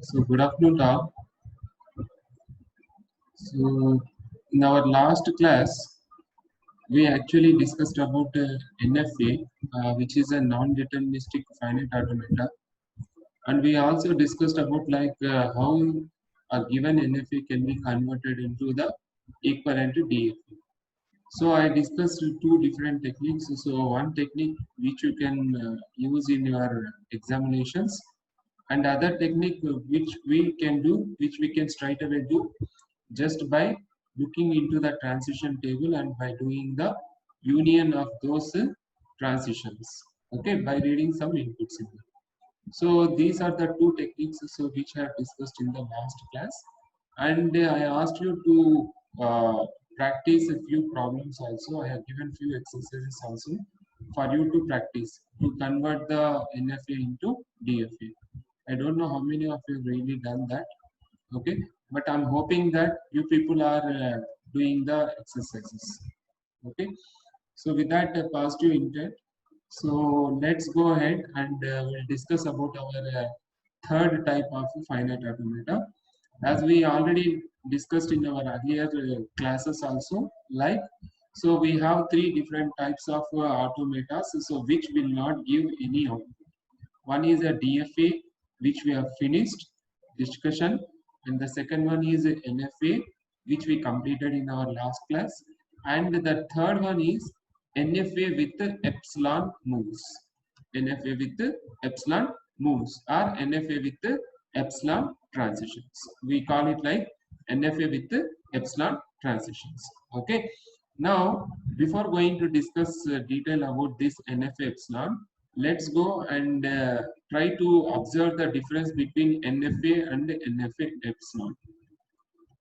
So good afternoon all. So in our last class, we actually discussed about NFA, which is a non-deterministic finite automata, and we also discussed about how a given NFA can be converted into the equivalent to DFA. So I discussed two different techniques. So one technique which you can use in your examinations, and other technique which we can do, which we can straight away do just by looking into the transition table and by doing the union of those transitions, okay, by reading some inputs in them. So these are the two techniques which I have discussed in the last class, and I asked you to practice a few problems also. I have given few exercises also for you to practice to convert the NFA into DFA. I don't know how many of you have really done that, okay, but I'm hoping that you people are doing the exercises, okay. So with that positive intent, so let's go ahead and we'll discuss about our third type of finite automata, as we already discussed in our earlier classes also. Like, so we have three different types of automata, so which will not give any output. One is a DFA, which we have finished discussion, and the second one is a NFA, which we completed in our last class, and the third one is NFA with the epsilon moves. NFA with the epsilon moves, or NFA with the epsilon transitions. We call it like NFA with the epsilon transitions. Okay. Now, before going to discuss detail about this NFA epsilon, let's go and try to observe the difference between NFA and NFA epsilon,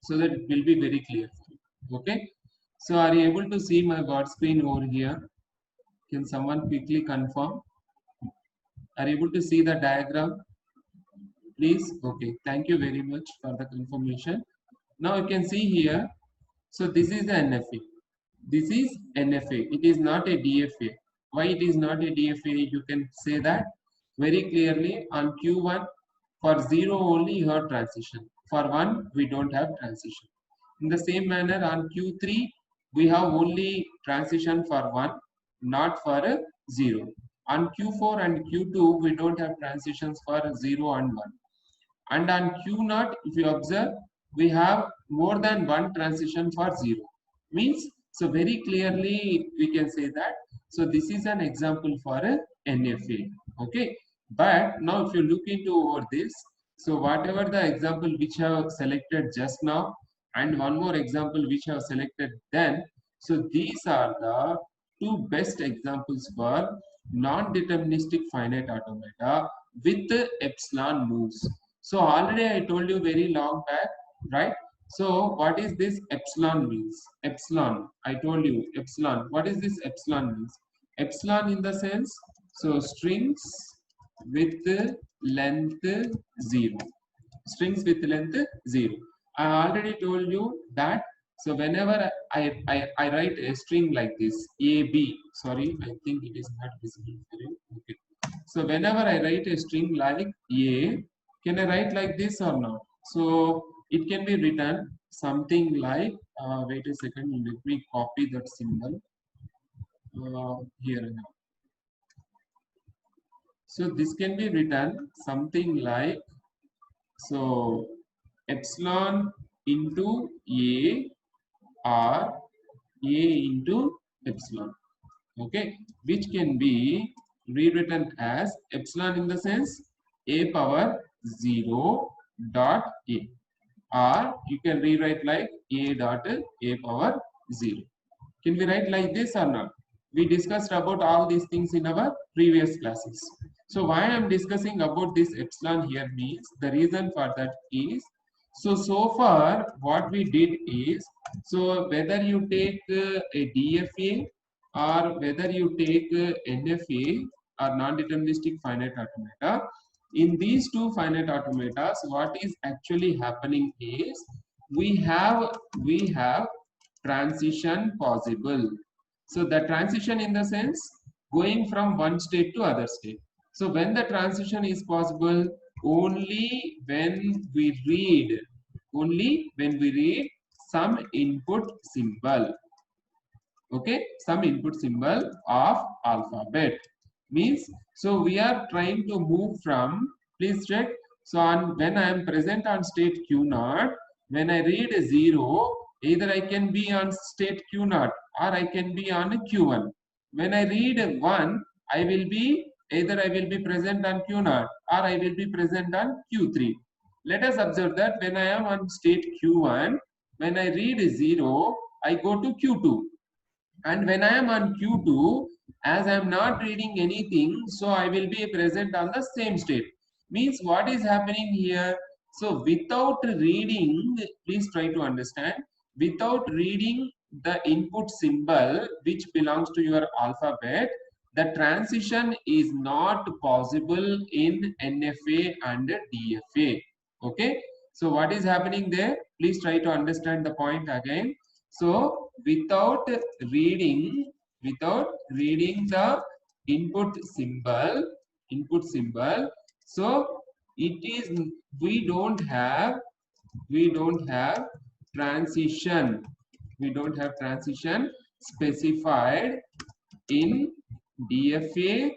so that it will be very clear. Okay. So are you able to see my board screen over here? Can someone quickly confirm? Are you able to see the diagram? Please. Okay. Thank you very much for the confirmation. Now you can see here. So this is the NFA. This is NFA. It is not a DFA. Why it is not a DFA? You can say that very clearly. On Q1, for 0 only you have transition. For 1, we don't have transition. In the same manner, on Q3, we have only transition for 1, not for 0. On Q4 and Q2, we don't have transitions for 0 and 1. And on Q0, if you observe, we have more than one transition for 0. Means, so very clearly we can say that. So this is an example for a NFA. Okay. But now if you look into over this, so whatever the example which I have selected just now, and one more example which I have selected then, so these are the two best examples for non-deterministic finite automata with the epsilon moves. So already I told you very long back, right? So what is this epsilon means? Epsilon, I told you epsilon. What is this epsilon means? Epsilon in the sense, so strings with length 0. Strings with length 0. I already told you that. So whenever I write a string like this, AB, sorry, I think it is not visible for you. Okay. So whenever I write a string like A, can I write like this or not? So it can be written something like, wait a second, let me copy that symbol here and now. So this can be written something like, so epsilon into A or A into epsilon, okay, which can be rewritten as epsilon in the sense A power 0 dot A, or you can rewrite like A dot A power 0. Can we write like this or not? We discussed about all these things in our previous classes. So why I am discussing about this epsilon here means, the reason for that is, so far what we did is, so whether you take a DFA or whether you take NFA or non-deterministic finite automata, in these two finite automatas, what is actually happening is we have transition possible. So the transition in the sense going from one state to other state. So when the transition is possible, only when we read some input symbol. Okay, some input symbol of alphabet means, so we are trying to move from, please check, so on when I am present on state q0, when I read 0, either I can be on state q0 or I can be on q1. When I read 1, I will be either I will be present on q0 or I will be present on q3. Let us observe that when I am on state q1, when I read 0, I go to q2, and when I am on q2, as I am not reading anything, so I will be present on the same state. Means what is happening here? So without reading, please try to understand, without reading the input symbol which belongs to your alphabet, the transition is not possible in NFA and DFA. Okay, so what is happening there? Please try to understand the point again. So without reading the input symbol, so it is, we don't have transition, specified in DFA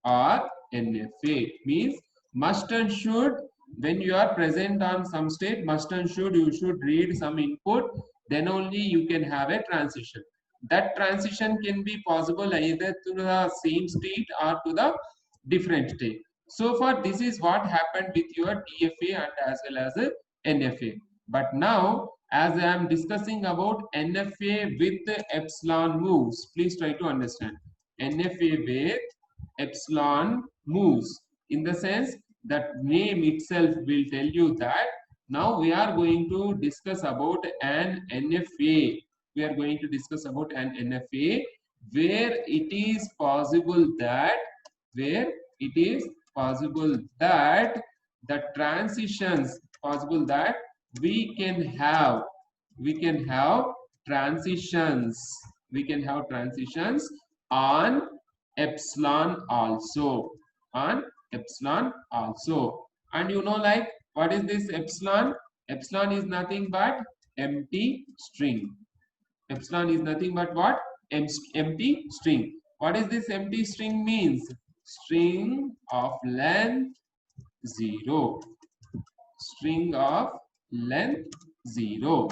or NFA. Means must and should, when you are present on some state, must and should, you should read some input, then only you can have a transition. That transition can be possible either to the same state or to the different state. So far this is what happened with your DFA and as well as NFA. But now as I am discussing about NFA with epsilon moves, please try to understand. NFA with epsilon moves, in the sense that name itself will tell you that now we are going to discuss about an NFA. We are going to discuss about an NFA where it is possible that the transitions possible that we can have transitions on epsilon also, and you know, like, what is this epsilon? Epsilon is nothing but empty string. Epsilon is nothing but what? Empty string. What is this empty string means? String of length 0. String of length 0.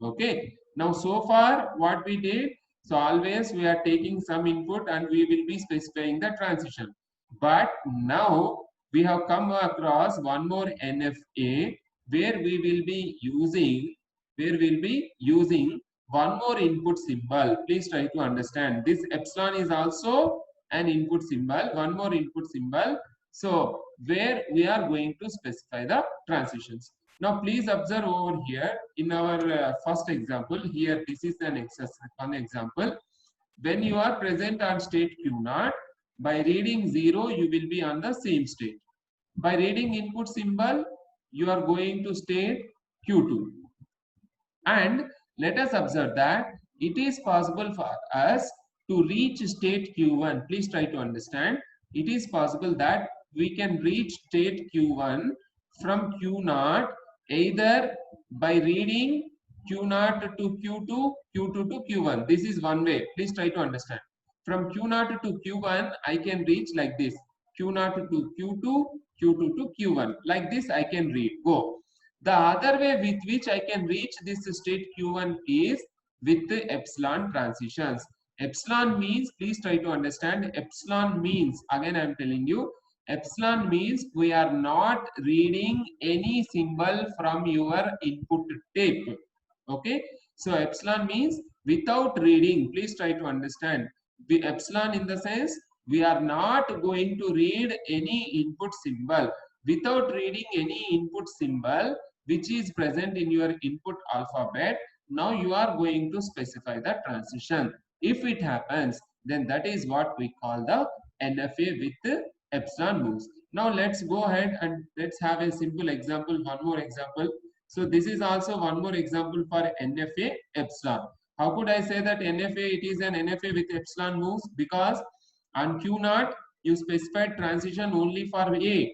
Okay. Now so far what we did, so always we are taking some input and we will be specifying the transition. But now we have come across one more NFA where we will be using one more input symbol. Please try to understand. This epsilon is also an input symbol, one more input symbol. So where we are going to specify the transitions. Now please observe over here in our first example. Here this is an example. When you are present on state Q0, by reading 0 you will be on the same state. By reading input symbol you are going to state Q2. And let us observe that it is possible for us to reach state Q1. Please try to understand. It is possible that we can reach state Q1 from Q0 either by reading Q0 to Q2, Q2 to Q1. This is one way. Please try to understand. From Q0 to Q1, I can reach like this. Q0 to Q2, Q2 to Q1. Like this I can read. Go. The other way with which I can reach this state Q1 is with the epsilon transitions. Epsilon means, please try to understand, epsilon means, again I am telling you, epsilon means we are not reading any symbol from your input tape. Okay, so epsilon means without reading. Please try to understand. The epsilon in the sense we are not going to read any input symbol. Without reading any input symbol which is present in your input alphabet, now you are going to specify the transition. If it happens, then that is what we call the NFA with epsilon moves. Now let's go ahead and let's have a simple example, one more example. So this is also one more example for NFA epsilon. How could I say that NFA, it is an NFA with epsilon moves? Because on Q0 you specified transition only for A.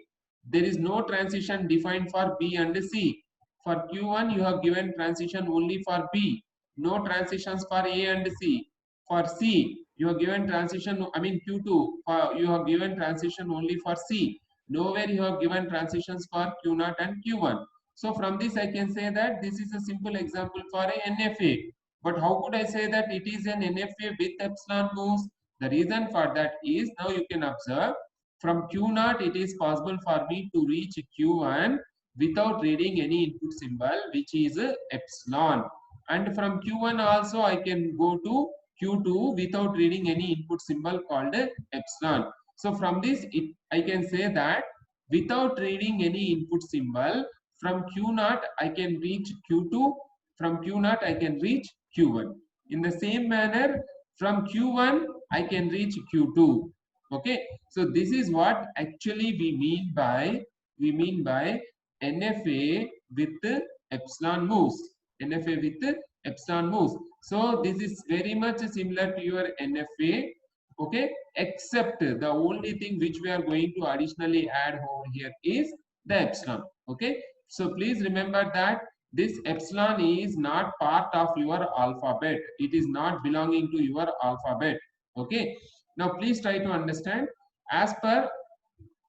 there is no transition defined for B and C. For Q1, you have given transition only for B. No transitions for A and C. For C, you have given transition, I mean Q2, you have given transition only for C. Nowhere you have given transitions for Q0 and Q1. So from this, I can say that this is a simple example for a NFA. But how could I say that it is an NFA with epsilon moves? The reason for that is, now you can observe, from Q0 it is possible for me to reach Q1 without reading any input symbol, which is epsilon. And from Q1 also I can go to Q2 without reading any input symbol called epsilon. So from this, I can say that without reading any input symbol, from Q0 I can reach Q2, from Q0 I can reach Q1. In the same manner, from Q1 I can reach Q2. Okay, so this is what actually we mean by NFA with epsilon moves. NFA with epsilon moves. So this is very much similar to your NFA. Okay, except the only thing which we are going to additionally add over here is the epsilon. Okay, so please remember that this epsilon is not part of your alphabet. It is not belonging to your alphabet. Okay, now please try to understand. As per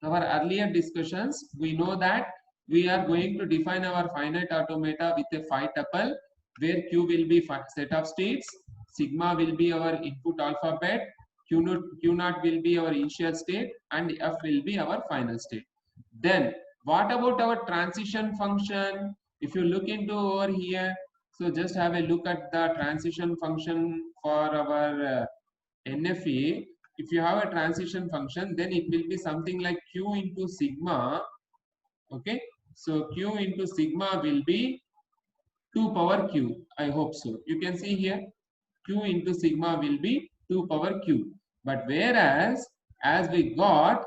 our earlier discussions, we know that we are going to define our finite automata with a phi tuple, where Q will be set of states, sigma will be our input alphabet, Q0 will be our initial state, and F will be our final state. Then what about our transition function? If you look into over here, so just have a look at the transition function for our NFA. If you have a transition function, then it will be something like Q into sigma. Okay, so Q into sigma will be 2 power Q. I hope so. You can see here, Q into sigma will be 2 power Q. But whereas, as we got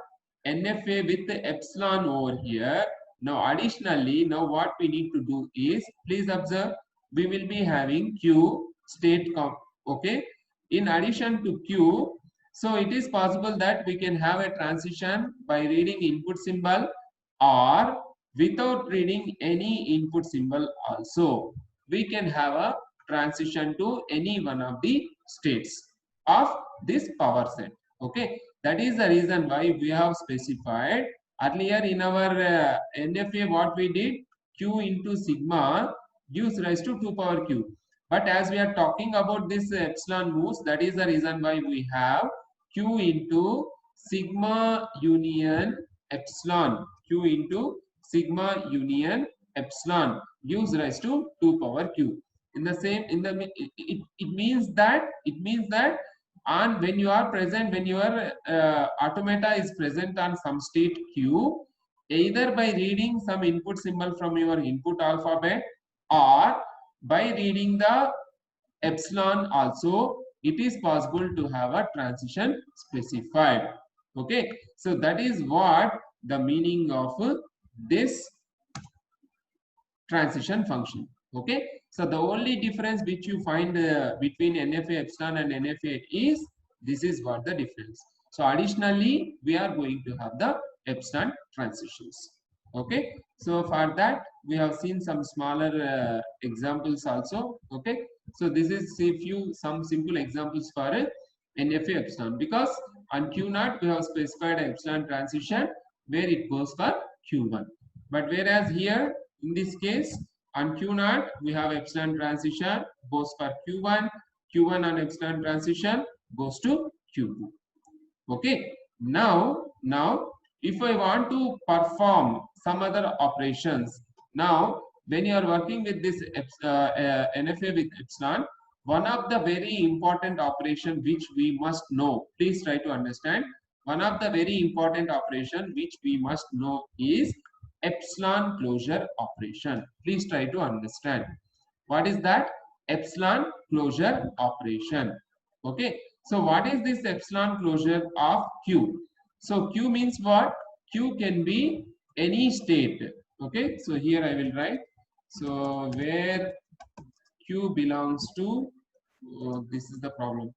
NFA with the epsilon over here, now additionally, now what we need to do is, please observe, we will be having Q state okay. In addition to Q, so it is possible that we can have a transition by reading input symbol or without reading any input symbol also. We can have a transition to any one of the states of this power set. Okay, that is the reason why we have specified earlier in our NFA what we did, Q into sigma gives rise to 2 power Q. But as we are talking about this epsilon moves, that is the reason why we have Q into sigma union epsilon. Q into sigma union epsilon gives rise to 2 power Q. In the same, it means that on when you are present, when your automata is present on some state Q, either by reading some input symbol from your input alphabet or by reading the epsilon also, it is possible to have a transition specified. Okay, so that is what the meaning of this transition function. Okay, so the only difference which you find between NFA epsilon and NFA is, this is what the difference. So additionally, we are going to have the epsilon transitions. Okay, so for that we have seen some smaller examples also. Okay, so this is some simple examples for a NFA epsilon, because on Q0 we have specified epsilon transition where it goes for Q1, but whereas here in this case on Q0 we have epsilon transition goes for Q1, Q1 on epsilon transition goes to Q2. Okay, now if I want to perform some other operations, now when you are working with this NFA with epsilon, one of the very important operation which we must know, please try to understand, one of the very important operation which we must know is epsilon closure operation. Please try to understand what is that epsilon closure operation. Okay, so what is this epsilon closure of Q? So Q means what? Q can be any state. Okay, so here I will write, so where Q belongs to, this is the problem.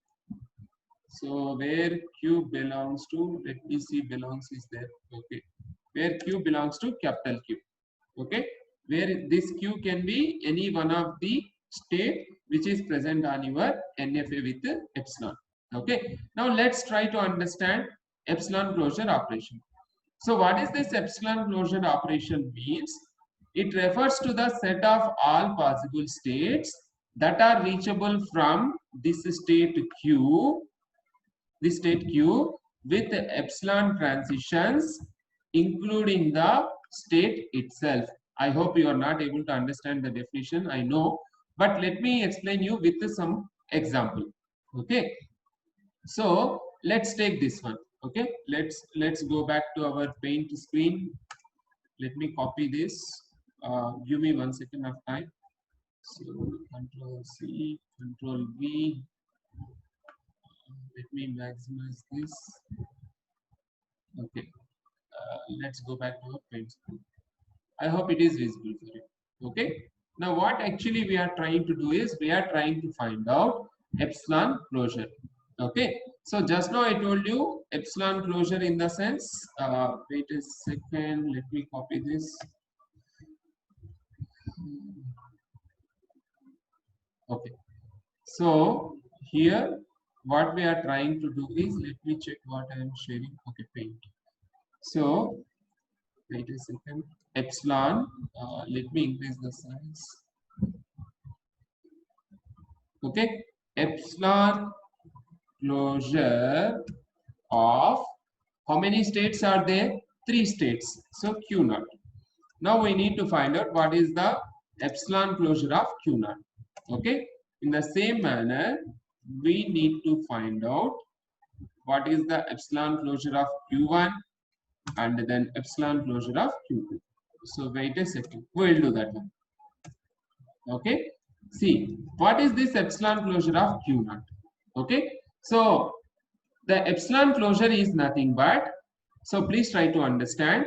So where Q belongs to, let me see, belongs is there. Okay, where Q belongs to capital Q. Okay, where this Q can be any one of the state which is present on your NFA with epsilon. Okay, now let's try to understand epsilon closure operation. So what is this epsilon closure operation means? It refers to the set of all possible states that are reachable from this state Q, this state Q with epsilon transitions including the state itself. I hope you are not able to understand the definition, I know, but let me explain you with some example. Okay, so let's take this one. Okay, let's go back to our paint screen. Let me copy this. Give me 1 second of time. So Control C, Control V. Let me maximize this. Okay, let's go back to our paint screen. I hope it is visible for you. Okay, now what actually we are trying to do is we are trying to find out epsilon closure. Okay, so just now I told you epsilon closure in the sense, wait a second, let me copy this. Okay, so here what we are trying to do is, let me check what I am sharing. Okay, paint. So wait a second, epsilon, let me increase the size. Okay, epsilon closure of how many states are there? 3 states. So Q naught. Now we need to find out what is the epsilon closure of Q naught. Okay, in the same manner we need to find out what is the epsilon closure of Q1 and then epsilon closure of Q2. So wait a second, we will do that one. Okay, see what is this epsilon closure of Q naught. Okay, so the epsilon closure is nothing but, so please try to understand,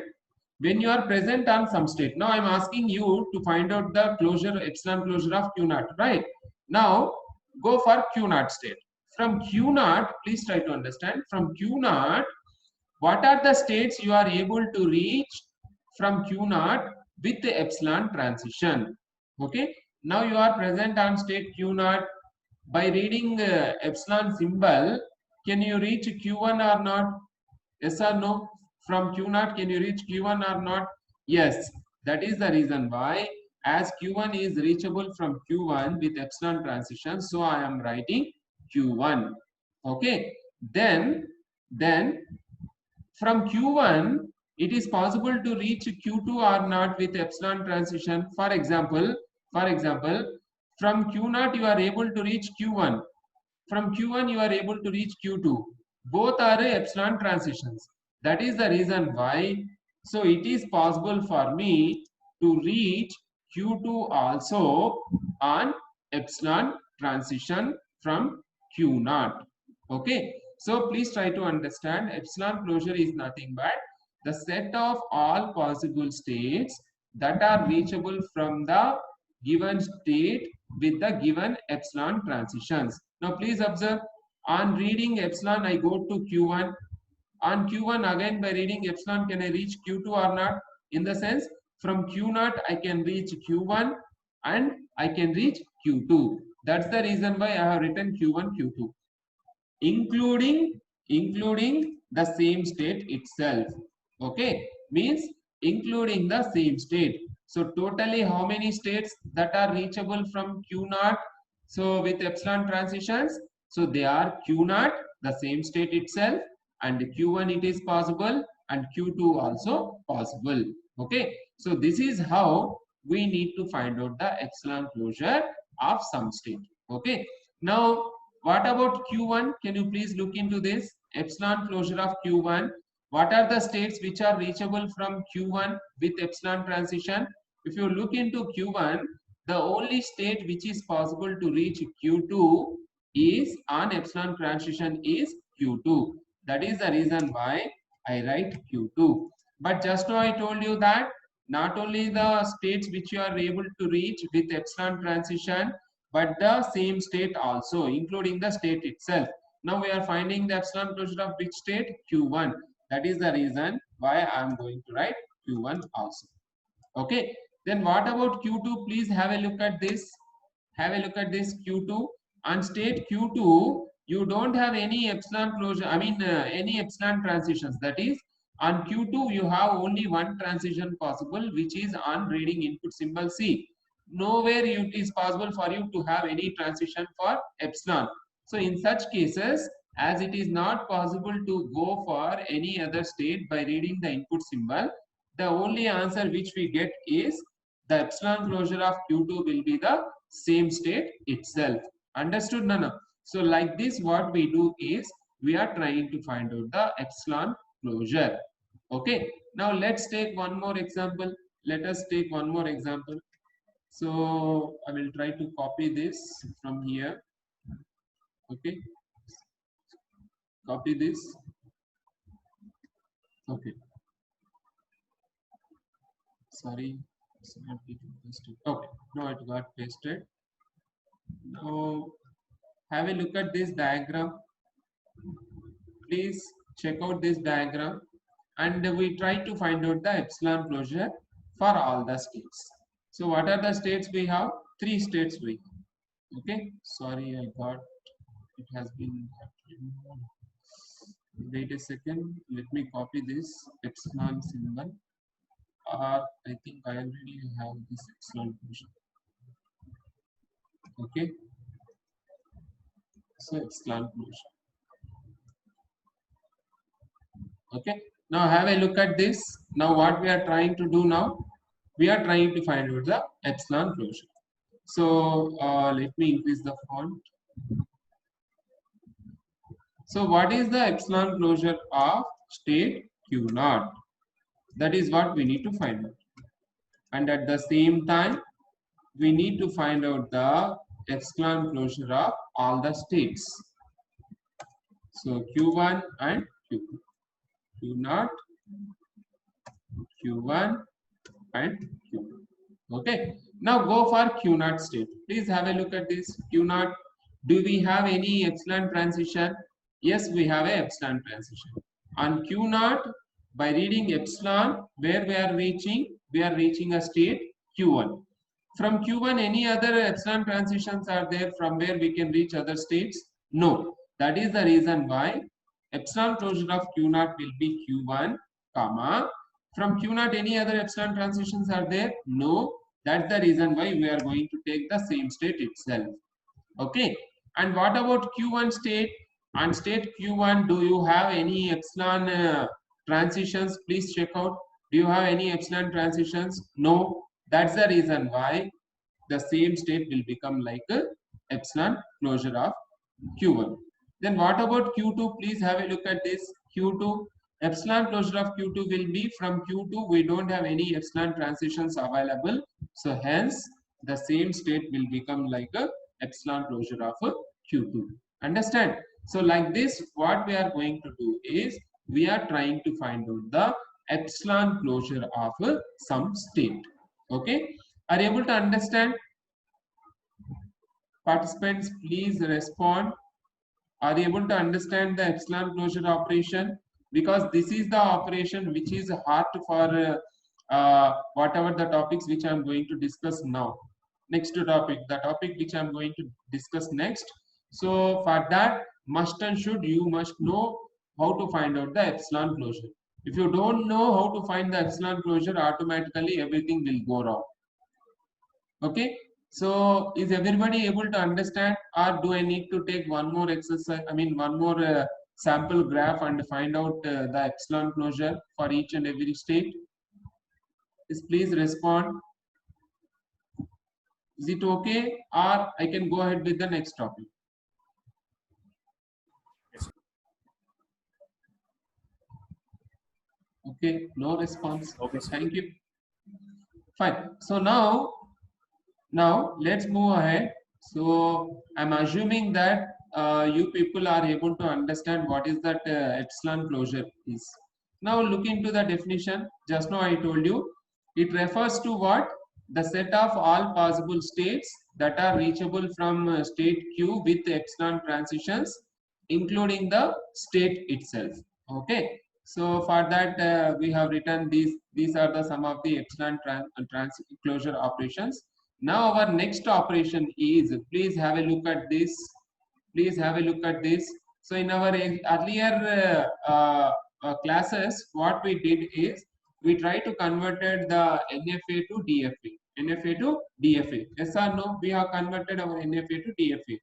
when you are present on some state. Now I am asking you to find out the closure, epsilon closure of Q naught, right? Now go for Q naught state. From Q naught, please try to understand, from Q naught, what are the states you are able to reach from Q naught with the epsilon transition? Okay, now you are present on state Q naught. By reading epsilon symbol, can you reach Q1 or not? Yes or no? From Q naught, can you reach Q1 or not? Yes. That is the reason why, as Q1 is reachable from Q1 with epsilon transition, so I am writing Q1. Okay. Then from Q1, it is possible to reach Q2 or not with epsilon transition. For example, from Q0 you are able to reach Q1. From Q1 you are able to reach Q2. Both are epsilon transitions. That is the reason why. So it is possible for me to reach Q2 also on epsilon transition from Q0. Okay. So please try to understand, epsilon closure is nothing but the set of all possible states that are reachable from the given state with the given epsilon transitions. Now please observe, on reading epsilon I go to Q1. On Q1 again by reading epsilon, can I reach Q2 or not? In the sense, from Q0 I can reach Q1 and I can reach Q2. That's the reason why I have written Q1, Q2. Including the same state itself. Okay, means including the same state. So totally how many states that are reachable from Q0? So with epsilon transitions, so they are Q0, the same state itself, and Q1 it is possible, and Q2 also possible. Okay, so this is how we need to find out the epsilon closure of some state. Okay, now what about Q1? Can you please look into this epsilon closure of Q1? What are the states which are reachable from Q1 with epsilon transition? If you look into Q1, the only state which is possible to reach Q2 is on epsilon transition is Q2. That is the reason why I write Q2. But just now I told you that not only the states which you are able to reach with epsilon transition, but the same state also, including the state itself. Now we are finding the epsilon closure of which state? Q1. That is the reason why I am going to write Q1 also. Okay, then what about Q2? Please have a look at this. Have a look at this Q2. On state Q2, you don't have any epsilon closure, any epsilon transitions. That is, on Q2, you have only one transition possible, which is on reading input symbol C. Nowhere it is possible for you to have any transition for epsilon. So in such cases, as it is not possible to go for any other state by reading the input symbol, the only answer which we get is the epsilon closure of Q2 will be the same state itself. Understood, Nana? So like this, what we do is we are trying to find out the epsilon closure. Okay, now let's take one more example. Let us take one more example. So I will try to copy this from here. Okay, copy this. Okay, sorry, it's not getting pasted. Okay, now it got pasted. Now have a look at this diagram. Please check out this diagram, and we try to find out the epsilon closure for all the states. So what are the states we have? Three states we have. Okay, sorry, I got it has been removed. Wait a second, let me copy this epsilon symbol, or I think I already have this epsilon closure. Okay, so epsilon closure. Okay, now have a look at this. Now what we are trying to do now, we are trying to find out the epsilon closure. So let me increase the font. So what is the epsilon closure of state Q naught? That is what we need to find out. And at the same time, we need to find out the epsilon closure of all the states. So Q1 and Q2. Q naught, Q1 and Q2. Okay. Now go for Q naught state. Please have a look at this. Q naught. Do we have any epsilon transition? Yes, we have a epsilon transition. On Q naught, by reading epsilon, where we are reaching? We are reaching a state Q1. From Q1, any other epsilon transitions are there from where we can reach other states? No. That is the reason why epsilon closure of Q naught will be Q1, comma. From Q naught, any other epsilon transitions are there? No. That's the reason why we are going to take the same state itself. Okay. And what about Q1 state? On state Q1, do you have any epsilon transitions? Please check out. Do you have any epsilon transitions? No. That's the reason why the same state will become like a epsilon closure of Q1. Then what about Q2? Please have a look at this. Q2, epsilon closure of Q2 will be from Q2. We don't have any epsilon transitions available. So hence the same state will become like a epsilon closure of a Q2. Understand? So like this, what we are going to do is we are trying to find out the epsilon closure of some state. Okay, are you able to understand? Participants, please respond. Are you able to understand the epsilon closure operation? Because this is the operation which is hard for whatever the topics which I am going to discuss now. Next topic, the topic which I am going to discuss next. So for that, must and should, you must know how to find out the epsilon closure. If you don't know how to find the epsilon closure, automatically everything will go wrong. Okay, so is everybody able to understand, or do I need to take one more exercise, one more sample graph and find out the epsilon closure for each and every state? Please respond. Is it okay, or I can go ahead with the next topic? Okay, no response. Okay, thank you. Fine. So now let's move ahead. So I'm assuming that you people are able to understand what is that epsilon closure is. Now look into the definition. Just now I told you it refers to what? The set of all possible states that are reachable from state Q with epsilon transitions, including the state itself. Okay. So for that we have written these are the some of the epsilon trans closure operations. Now our next operation is, please have a look at this. Please have a look at this. So in our earlier classes, what we did is we try to converted the NFA to DFA. NFA to DFA. Yes or no? We have converted our NFA to DFA.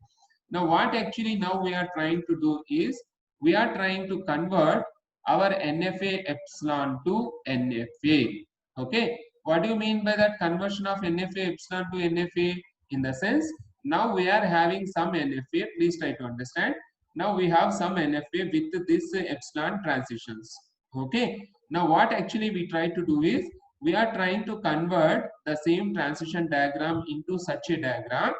Now what actually now we are trying to do is we are trying to convert our NFA epsilon to NFA. Okay. What do you mean by that conversion of NFA epsilon to NFA? In the sense, now we are having some NFA. Please try to understand. Now we have some NFA with this epsilon transitions. Okay. Now what actually we try to do is we are trying to convert the same transition diagram into such a diagram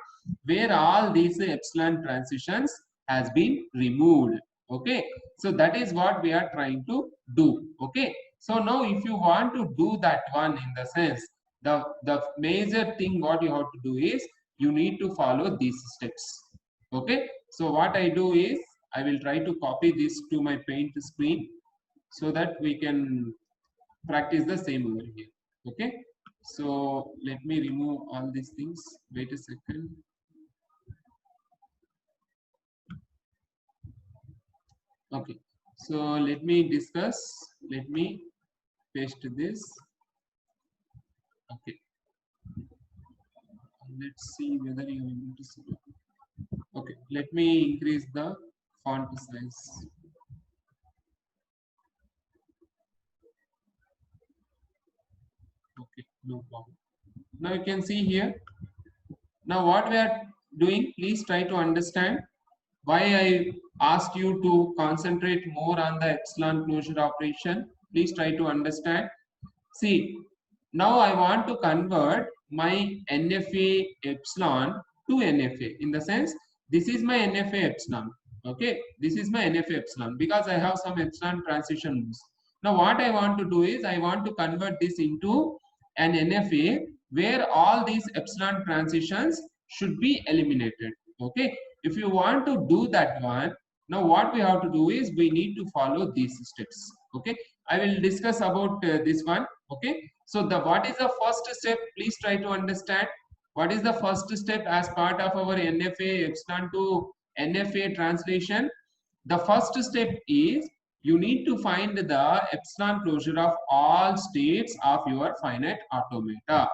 where all these epsilon transitions has been removed. Okay, so that is what we are trying to do. Okay, so now if you want to do that one, in the sense, the major thing what you have to do is you need to follow these steps. Okay, so what I do is I will try to copy this to my paint screen so that we can practice the same over here. Okay, so let me remove all these things. Wait a second. Okay, so let me discuss. Let me paste this. Okay, let's see whether you are able to see it. Okay, let me increase the font size. Okay, no problem. Now you can see here. Now what we are doing, please try to understand why I asked you to concentrate more on the epsilon closure operation. Please try to understand. See, now I want to convert my NFA epsilon to NFA. In the sense, this is my NFA epsilon. Okay, this is my NFA epsilon because I have some epsilon transitions. Now what I want to do is I want to convert this into an NFA where all these epsilon transitions should be eliminated. Okay, if you want to do that one, now what we have to do is we need to follow these steps. Okay, I will discuss about this one. Okay, so the what is the first step? Please try to understand what is the first step as part of our NFA epsilon to NFA translation. The first step is you need to find the epsilon closure of all states of your finite automata.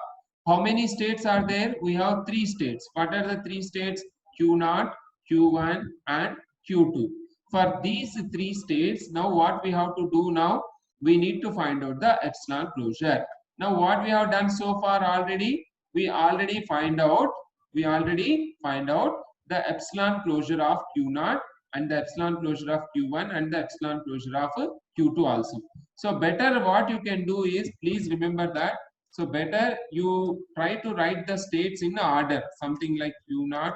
How many states are there? We have three states. What are the three states? Q0, Q1 and Q2. For these three states, now what we have to do now? We need to find out the epsilon closure. Now what we have done so far already? We already find out the epsilon closure of Q0 and the epsilon closure of Q1 and the epsilon closure of Q2 also. So better what you can do is, please remember that. So better you try to write the states in order, something like Q0,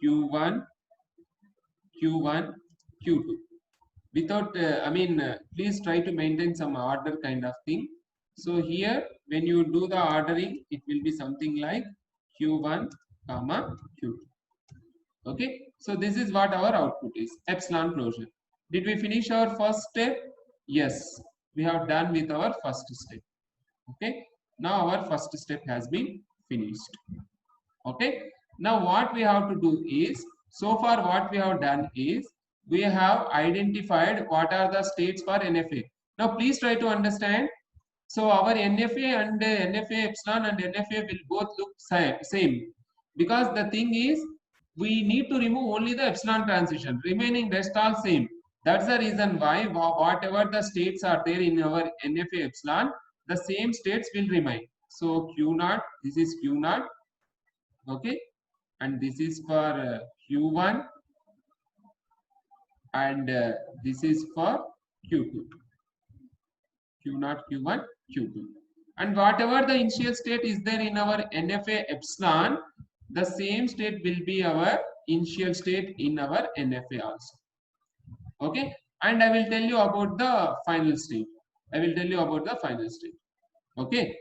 Q1, Q1, Q2. Without, please try to maintain some order kind of thing. So here, when you do the ordering, it will be something like Q1, comma Q2. Okay, so this is what our output is, epsilon closure. Did we finish our first step? Yes, we have done with our first step. Okay, now our first step has been finished. Okay, now what we have to do is, so far what we have done is we have identified what are the states for NFA. Now please try to understand. So our NFA and NFA epsilon and NFA will both look same because the thing is we need to remove only the epsilon transition, remaining rest all same. That's the reason why whatever the states are there in our NFA epsilon, the same states will remain. So Q0, this is Q0, okay, and this is for Q1 and this is for Q2. Q0, Q1, Q2. And whatever the initial state is there in our NFA epsilon, the same state will be our initial state in our NFA also. Okay, and I will tell you about the final state. Okay,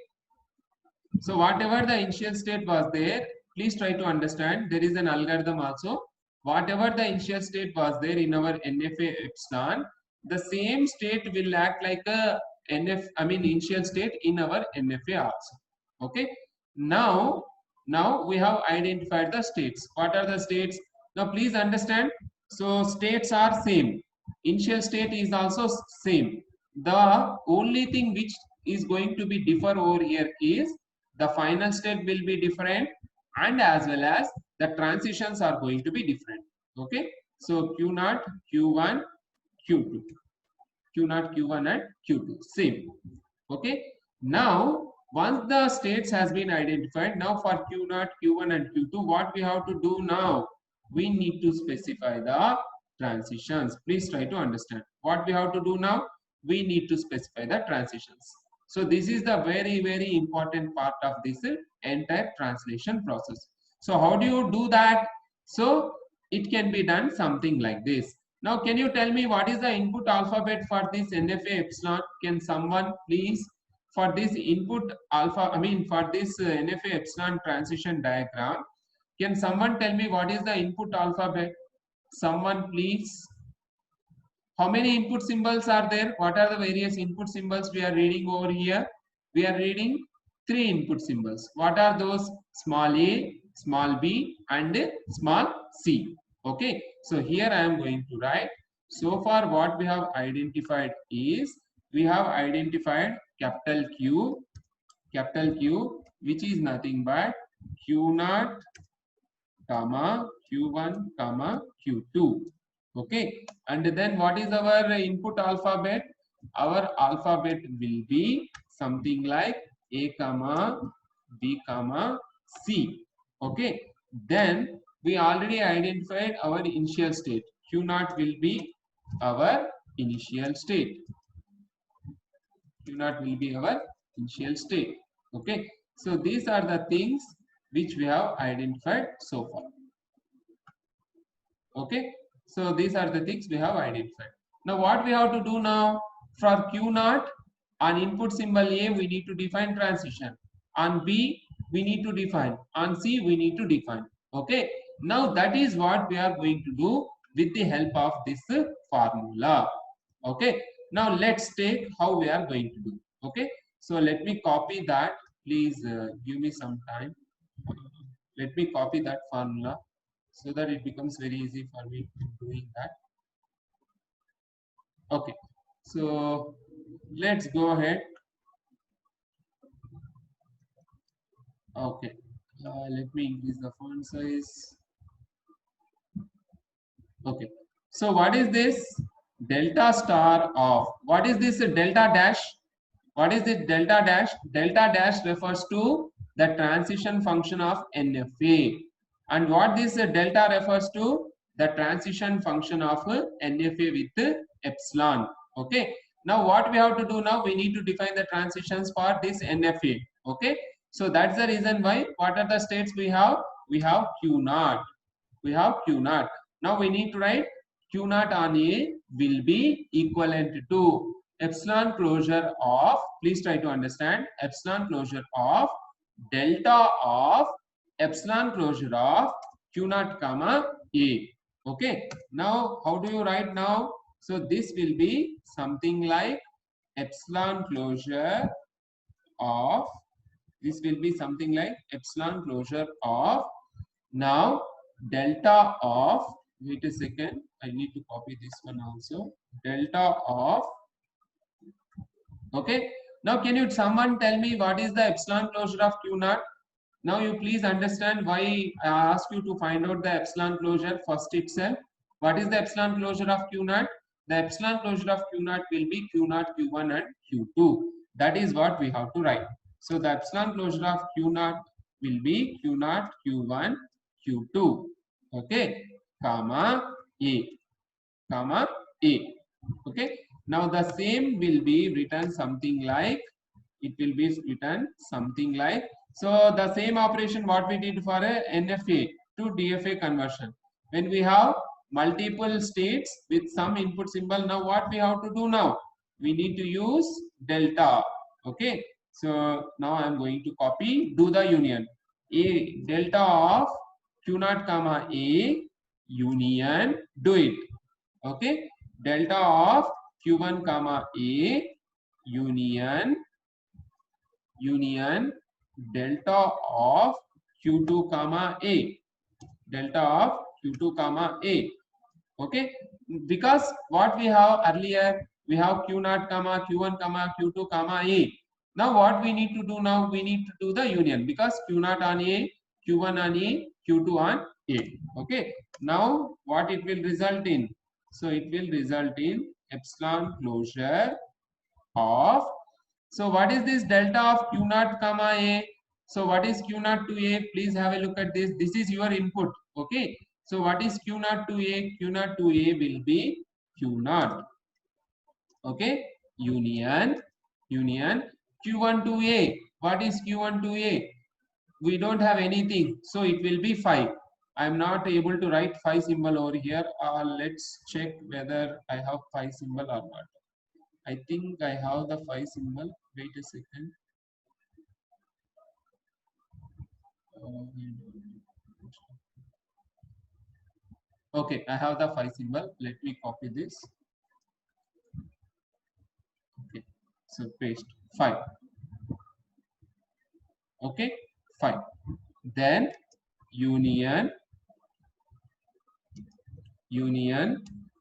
so whatever the initial state was there, please try to understand there is an algorithm also. Whatever the initial state was there in our NFA epsilon, the same state will act like a initial state in our NFA also. Okay. Now we have identified the states. What are the states? Now please understand. So states are same. Initial state is also same. The only thing which is going to be differ over here is the final state will be different, and as well as the transitions are going to be different. Okay. So Q0, Q1, Q2. Q0, Q1 and Q2 same. Okay. Now once the states has been identified, now for Q0, Q1 and Q2, what we have to do now? We need to specify the transitions. Please try to understand. What we have to do now? We need to specify the transitions. So this is the very important part of this entire translation process. So how do you do that? So it can be done something like this. Now can you tell me what is the input alphabet for this NFA epsilon? Can someone please, for this input alpha, for this NFA epsilon transition diagram, can someone tell me what is the input alphabet? Someone please. How many input symbols are there? What are the various input symbols we are reading over here? We are reading 3 input symbols. What are those? Small a, small b and small c. Okay. So here I am going to write. So far what we have identified is, we have identified capital Q, which is nothing but Q0, comma Q1, comma Q2. Okay. And then what is our input alphabet? Our alphabet will be something like A, comma B, comma C. Okay. Then we already identified our initial state. Q0 will be our initial state. Q0 will be our initial state. Okay. So these are the things which we have identified so far. Okay. So these are the things we have identified. Now what we have to do now? For Q0, on input symbol A, we need to define transition. On B, we need to define. On C, we need to define. Okay. Now that is what we are going to do with the help of this formula. Okay. Now let's take how we are going to do. Okay. So let me copy that. Please give me some time. Let me copy that formula, so that it becomes very easy for me doing that. Okay, so let's go ahead. Okay, let me increase the font size. Okay, so what is this? Delta star of, what is this delta dash? What is this delta dash? Delta dash refers to the transition function of NFA. And what this delta refers to? The transition function of NFA with epsilon. Okay. Now what we have to do now? We need to define the transitions for this NFA. Okay. So that's the reason why. What are the states we have? We have Q0. We have Q0. Now we need to write Q0 on A will be equivalent to epsilon closure of, please try to understand, epsilon closure of delta of epsilon closure of Q0 comma A. Okay. Now how do you write now? So this will be something like epsilon closure of, this will be something like epsilon closure of, now delta of, wait a second, I need to copy this one also, delta of, okay. Now can you someone tell me what is the epsilon closure of Q0? Now you please understand why I asked you to find out the epsilon closure first itself. What is the epsilon closure of Q0? The epsilon closure of Q0 will be Q0, Q1 and Q2. That is what we have to write. So the epsilon closure of Q0 will be Q0, Q1, Q2. Okay, comma A, comma A. Okay. Now the same will be written something like, it will be written something like, so the same operation what we did for a NFA to DFA conversion. When we have multiple states with some input symbol, now what we have to do now? We need to use delta. Okay. So now I am going to copy, do the union. A delta of Q0 comma A union, do it. Okay. Delta of Q1 comma A union delta of Q2 comma A, delta of Q2 comma A. Okay, because what we have earlier, we have Q0 comma Q1 comma Q2 comma A. Now what we need to do now, we need to do the union, because Q0 on A, Q1 on A, Q2 on A. Okay, now what it will result in? So it will result in epsilon closure of, so what is this delta of Q0 comma A? So what is Q0 to A? Please have a look at this. This is your input. Okay. So what is Q0 to A? Q0 to A will be Q0. Okay. Union Q1 to A. What is Q1 to A? We don't have anything. So it will be 5. I'm not able to write 5 symbol over here. Let's check whether I have 5 symbol or not. I think I have the 5 symbol. Wait a second. Okay, I have the 5 symbol. Let me copy this. Okay, so paste 5. Okay, 5. Then union.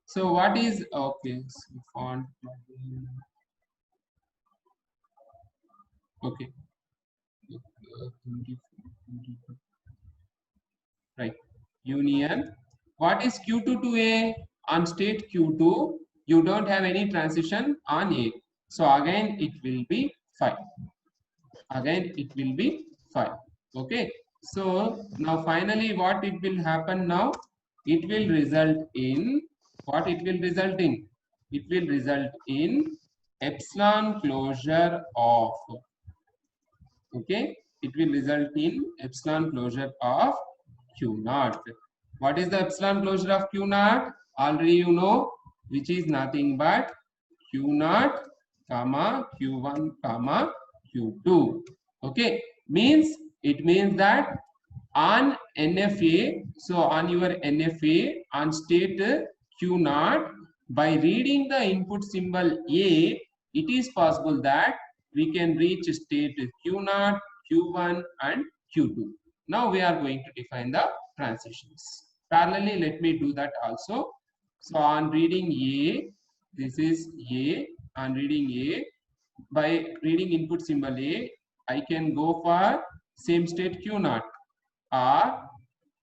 So what is, okay, so font. Okay. Right. Union. What is Q2 to A? On state Q2, you don't have any transition on A. So again, it will be 5. Again, it will be 5. Okay. So now finally, what it will happen now? It will result in, what it will result in? It will result in epsilon closure of, okay, it will result in epsilon closure of Q0. What is the epsilon closure of Q0? Already you know, which is nothing but Q0 comma Q1 comma Q2. Okay, it means that on NFA, so on your NFA on state Q0, by reading the input symbol A, it is possible that we can reach state Q0, Q1 and Q2. Now we are going to define the transitions. Parallelly, let me do that also. So on reading A, this is A, on reading A, by reading input symbol A, I can go for same state Q0, or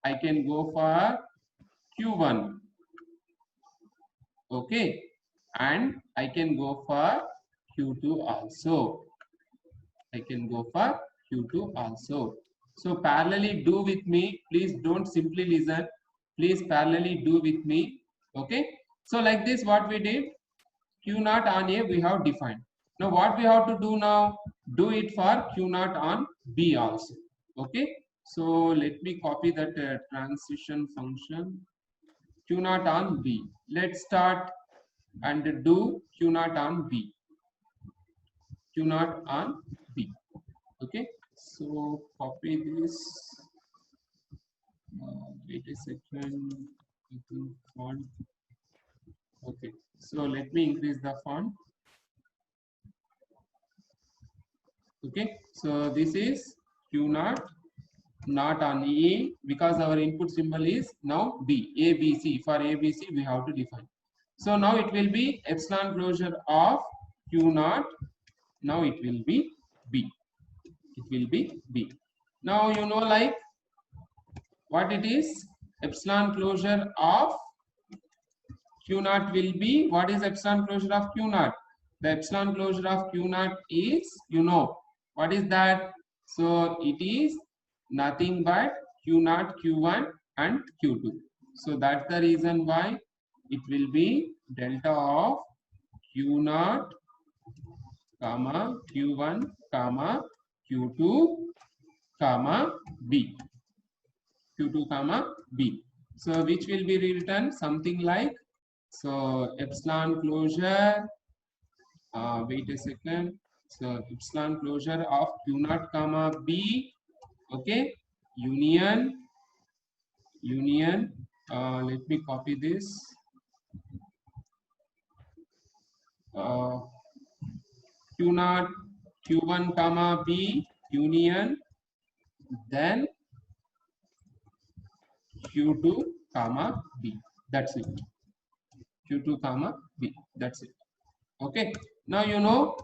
I can go for Q1. Okay, and I can go for Q2 also. I can go for Q2 also. So parallelly do with me. Please don't simply listen. Please parallelly do with me. Okay. So like this, what we did, Q0 on A we have defined. Now what we have to do now? Do it for Q0 on B also. Okay. So let me copy that transition function. Q0 on B. Let's start and do Q0 on B. Q0 on B. Okay, so copy this. Wait a second. I think font. Okay, so let me increase the font. Okay, so this is Q0, not on E, because our input symbol is now B, A, B, C. For A, B, C, we have to define. So now it will be epsilon closure of Q0. Now it will be B. It will be B. Now you know like what it is. Epsilon closure of Q0 will be, what is epsilon closure of Q0? The epsilon closure of Q0 is, you know, what is that? So it is nothing but Q0, Q1 and Q2. So that's the reason why it will be delta of Q0 comma Q1 comma Q2 comma B. Q2 comma B. So which will be written something like, so epsilon closure, wait a second. So epsilon closure of Q0 comma B. Okay, union, let me copy this. Q naught Q1 comma B union, then Q2 comma B. That's it. Q2 comma B. That's it. Okay. Now you know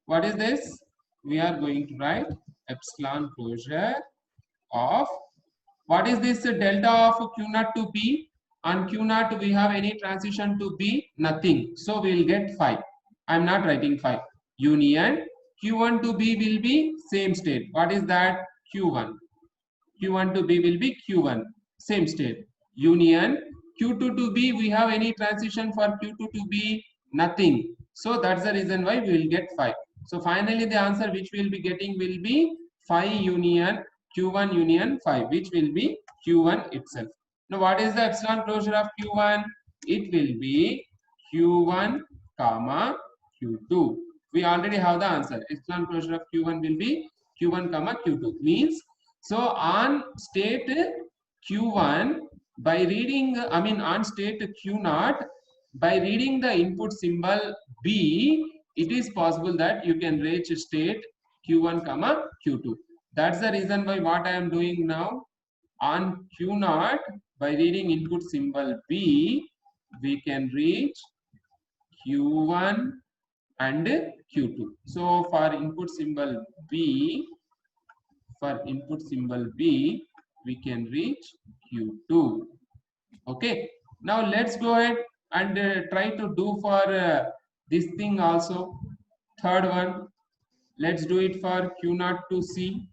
what is this? We are going to write epsilon closure of, what is this delta of Q naught to B? On Q naught we have any transition to B? Nothing. So we will get 5. I am not writing 5. Union Q1 to B will be same state. What is that? Q1. Q1 to B will be Q1. Same state. Union Q2 to B, we have any transition for Q2 to B? Nothing. So that's the reason why we will get 5. So finally the answer which we will be getting will be 5 union Q1 union 5, which will be Q1 itself. Now what is the epsilon closure of Q1? It will be Q1 comma Q2. We already have the answer. Epsilon closure of Q1 will be Q1 comma Q2. Means, so on state Q1, by reading, on state Q0, by reading the input symbol B, it is possible that you can reach state Q1 comma Q2. That's the reason why what I am doing now, on Q0, by reading input symbol B, we can reach Q1 and Q2. So for input symbol B, we can reach Q2. Okay. Now let's go ahead and try to do for this thing also. Third one. Let's do it for Q0 to C.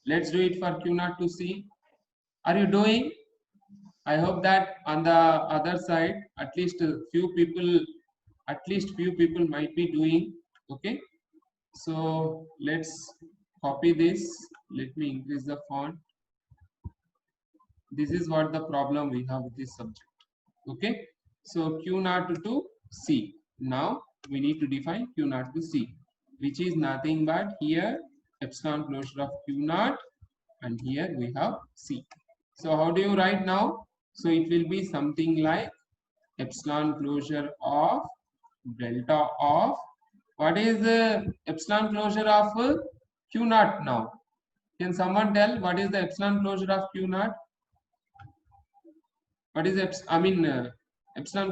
Let's do it for Q0 to C. Are you doing? I hope that on the other side, at least few people might be doing. Okay. So let's copy this. Let me increase the font. This is what the problem we have with this subject. Okay. So Q0 to C. Now we need to define Q0 to C, which is nothing but here epsilon closure of Q0, and here we have C. So how do you write now? So it will be something like epsilon closure of delta of, what is the epsilon closure of Q0 now? Can someone tell what is the epsilon closure of Q0? What is epsilon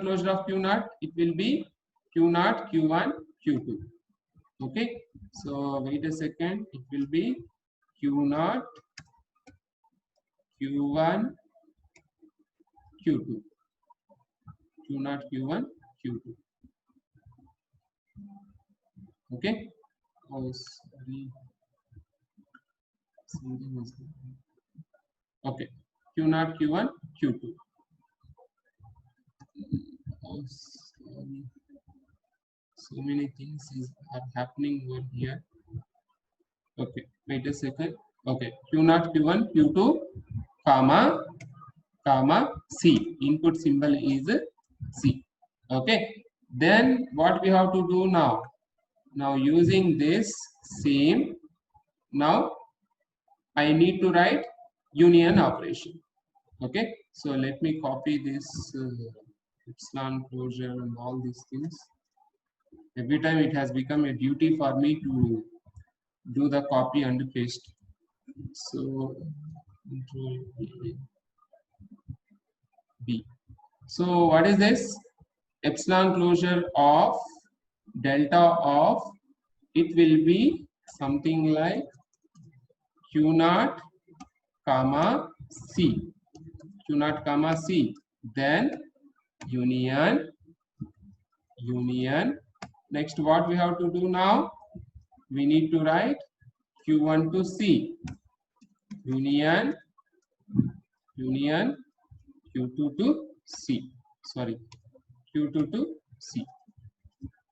closure of Q0? It will be Q0, Q1, Q2. Okay. So wait a second. It will be Q0, Q1, Q2. Q0, Q1, Q2. Okay. Oh, sorry. Okay. Q0, Q1, Q2. Oh, sorry. So many things are happening over here. Okay. Wait a second. Okay. Q0, Q1, Q2, comma C. Input symbol is C. Okay. Then what we have to do now? Now using this same, now I need to write union operation. Okay. So let me copy this epsilon closure and all these things. Every time it has become a duty for me to do the copy and paste. So Control B. So what is this? Epsilon closure of delta of, it will be something like Q0 comma C. Q0 comma C. Then union. Next, what we have to do now? We need to write Q1 to C. Union Q2 to C. Sorry, Q2 to C.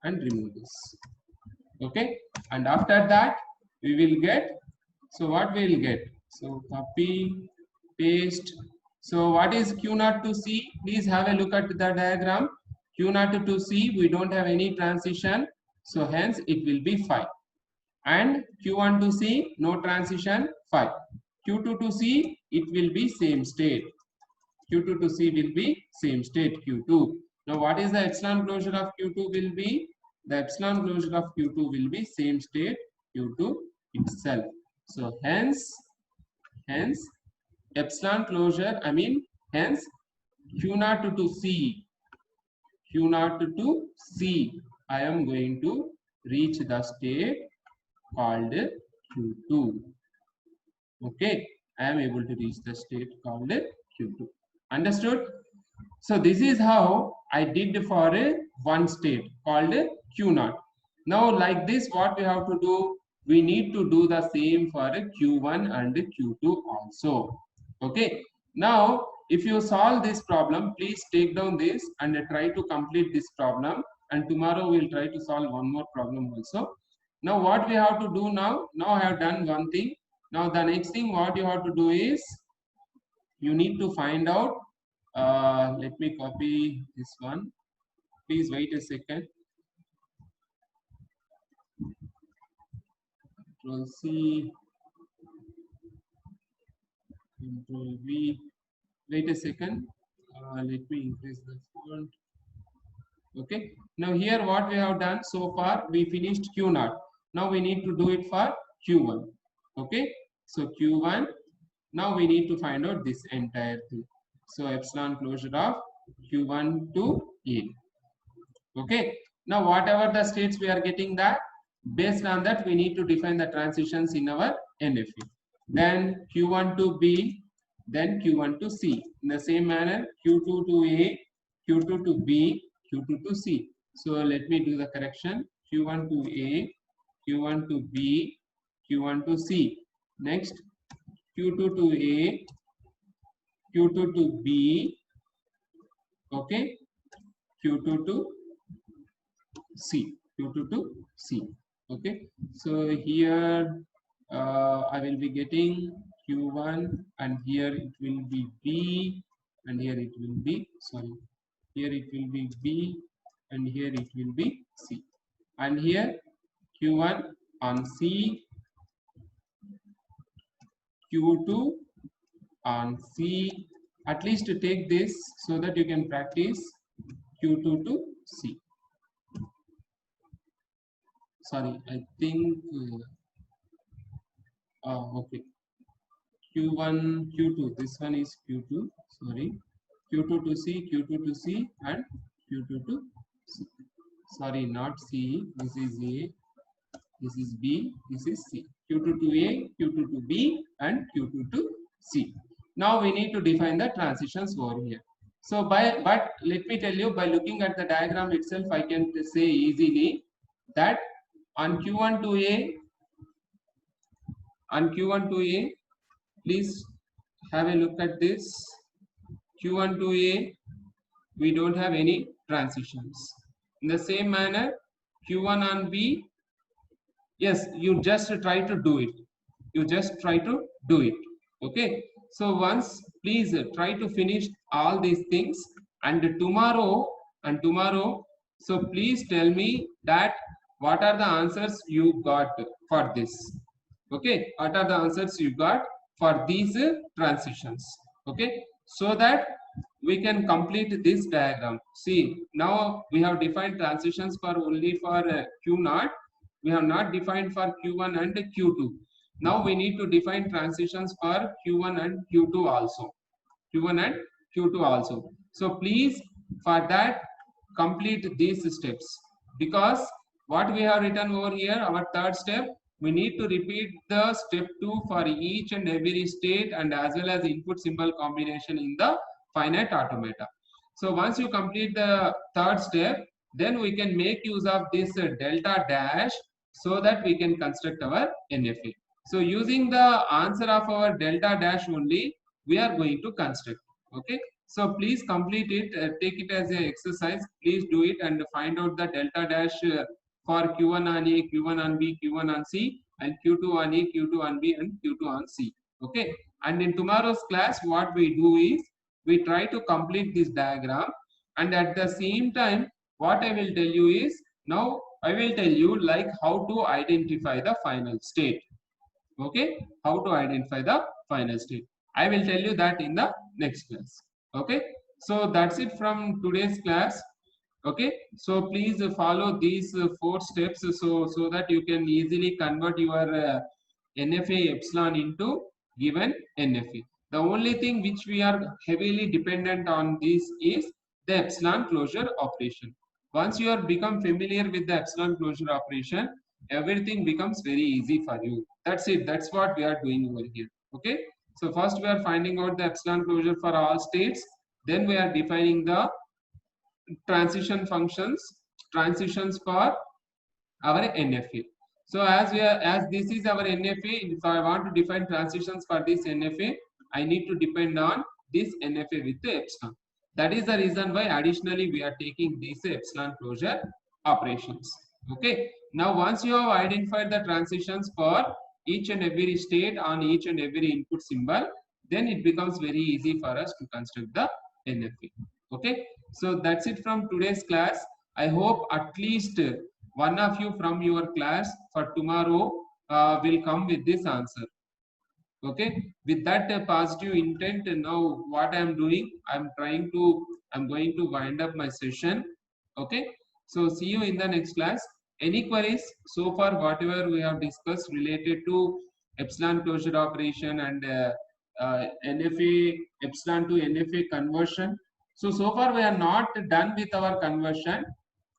And remove this. Okay. And after that, we will get. So what we will get? So copy, paste. So what is Q0 to C? Please have a look at the diagram. Q0 to C, we don't have any transition. So hence it will be 5. And Q1 to C, no transition, 5. Q2 to C, it will be same state. Q2 to C will be same state, Q2. Now what is the epsilon closure of Q2 will be? The epsilon closure of Q2 will be same state Q2 itself. So hence epsilon closure, hence Q0 to C, Q0 to C, I am going to reach the state called Q2. Okay, I am able to reach the state called Q2. Understood? So this is how I did for a one state called Q0. Now like this, what we have to do? We need to do the same for a Q1 and Q2 also. Okay. Now if you solve this problem, please take down this and try to complete this problem. And tomorrow we'll try to solve one more problem also. Now what we have to do now? Now I have done one thing. Now the next thing what you have to do is you need to find out. Let me copy this one. Please wait a second. Control C, Control V. Wait a second. Let me increase the font. Okay. Now here what we have done so far, we finished Q0. Now we need to do it for Q1. Okay. So Q1. Now we need to find out this entire thing. So epsilon closure of Q1 to A. Okay. Now whatever the states we are getting that, based on that we need to define the transitions in our NFA. Then Q1 to B, then Q1 to C. In the same manner, Q2 to A, Q2 to B, Q2 to C. So let me do the correction. Q1 to A, Q1 to B, Q1 to C. Next, Q2 to A, Q2 to B, okay, Q2 to C, Q2 to C. Okay, so here I will be getting Q1 and here it will be B and here it will be, sorry, here it will be B and here it will be C. And here Q1 on C, Q2 on C. At least take this so that you can practice Q2 to C. Sorry, I think okay, Q1, Q2, this one is Q2, sorry, Q2 to C, Q2 to C and Q2 to C. Sorry, not C, this is A, this is B, this is C. Q2 to A, Q2 to B and Q2 to C. Now we need to define the transitions over here. So but let me tell you, by looking at the diagram itself, I can say easily that on Q1 to A, please have a look at this. Q1 to A, we don't have any transitions. In the same manner, Q1 on B, yes, you just try to do it. Okay. So once, please try to finish all these things, and tomorrow, so please tell me that what are the answers you got for this. Okay, what are the answers you got for these transitions? Okay, so that we can complete this diagram. See, now we have defined transitions for only for Q0. We have not defined for Q1 and Q2. Now we need to define transitions for Q1 and Q2 also. So please, for that, complete these steps, because what we have written over here, our third step, we need to repeat the step 2 for each and every state and as well as input symbol combination in the finite automata. So once you complete the third step, then we can make use of this delta dash so that we can construct our NFA. So using the answer of our delta dash only, we are going to construct. Okay. So please complete it, take it as an exercise. Please do it and find out the delta dash for Q1 on A, Q1 on B, Q1 on C, and Q2 on A, Q2 on B, and Q2 on C. Okay. And in tomorrow's class, what we do is we try to complete this diagram, and at the same time, what I will tell you is, now I will tell you like how to identify the final state. Okay, how to identify the final state. I will tell you that in the next class. Okay, so that's it from today's class. Okay, so please follow these 4 steps so that you can easily convert your NFA epsilon into given NFA. The only thing which we are heavily dependent on this is the epsilon closure operation. Once you are become familiar with the epsilon closure operation, everything becomes very easy for you. That's it. That's what we are doing over here. Okay. So first we are finding out the epsilon closure for all states. Then we are defining the transition functions, transitions for our NFA. So as this is our NFA, if I want to define transitions for this NFA, I need to depend on this NFA with the epsilon. That is the reason why additionally we are taking these epsilon closure operations. Okay. Now once you have identified the transitions for each and every state on each and every input symbol, then it becomes very easy for us to construct the NFA. Okay. So that's it from today's class. I hope at least one of you from your class for tomorrow will come with this answer. Okay, with that positive intent, now what I am doing, I'm going to wind up my session. Okay, so see you in the next class. Any queries so far whatever we have discussed related to epsilon closure operation and NFA epsilon to NFA conversion? So far we are not done with our conversion.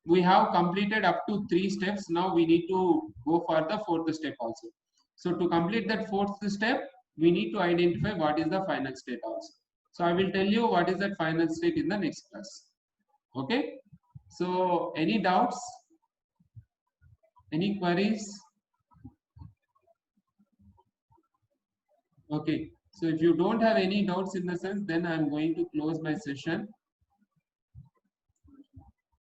We have completed up to 3 steps. Now we need to go for the 4th step also. So to complete that 4th step, we need to identify what is the final state also. So I will tell you what is that final state in the next class. Okay, so any doubts, any queries? Okay, so if you don't have any doubts in the sense, then I'm going to close my session.